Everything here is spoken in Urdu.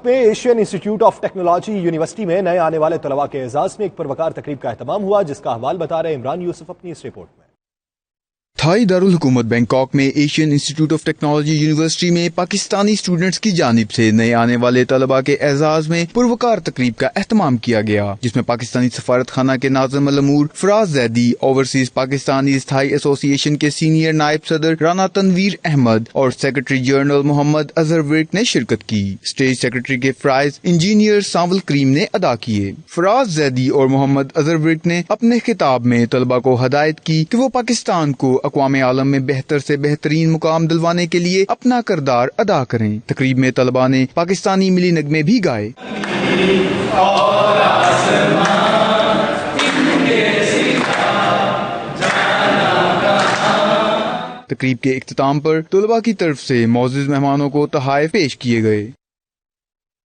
میں Asian institute of technology university میں نئے آنے والے طلباء کے اعزاز میں ایک پروقار تقریب کا اہتمام ہوا، جس کا احوال بتا رہے عمران یوسف اپنی اس رپورٹ میں۔ تھائی دارالحکومت بینکاک میں Asian institute of technology university میں پاکستانی اسٹوڈنٹس کی جانب سے نئے آنے والے طلباء کے اعزاز میں پروقار تقریب کا اہتمام کیا گیا، جس میں پاکستانی سفارت خانہ کے ناظم الامور فراز زیدی، اوورسیز پاکستانی تھائی ایسوسی ایشن کے سینئر نائب صدر رانا تنویر احمد اور سیکرٹری جنرل محمد اظہر ورک نے شرکت کی۔ اسٹیج سیکرٹری کے فرائض انجینئر سانول کریم نے ادا کیے۔ فراز زیدی اور محمد اظہر ورک نے اپنے خطاب میں طلباء کو ہدایت کی کہ وہ پاکستان کو اقوام عالم میں بہتر سے بہترین مقام دلوانے کے لیے اپنا کردار ادا کریں۔ تقریب میں طلباء نے پاکستانی ملی نغمے بھی گائے۔ تقریب کے اختتام پر طلباء کی طرف سے معزز مہمانوں کو تحائف پیش کیے گئے۔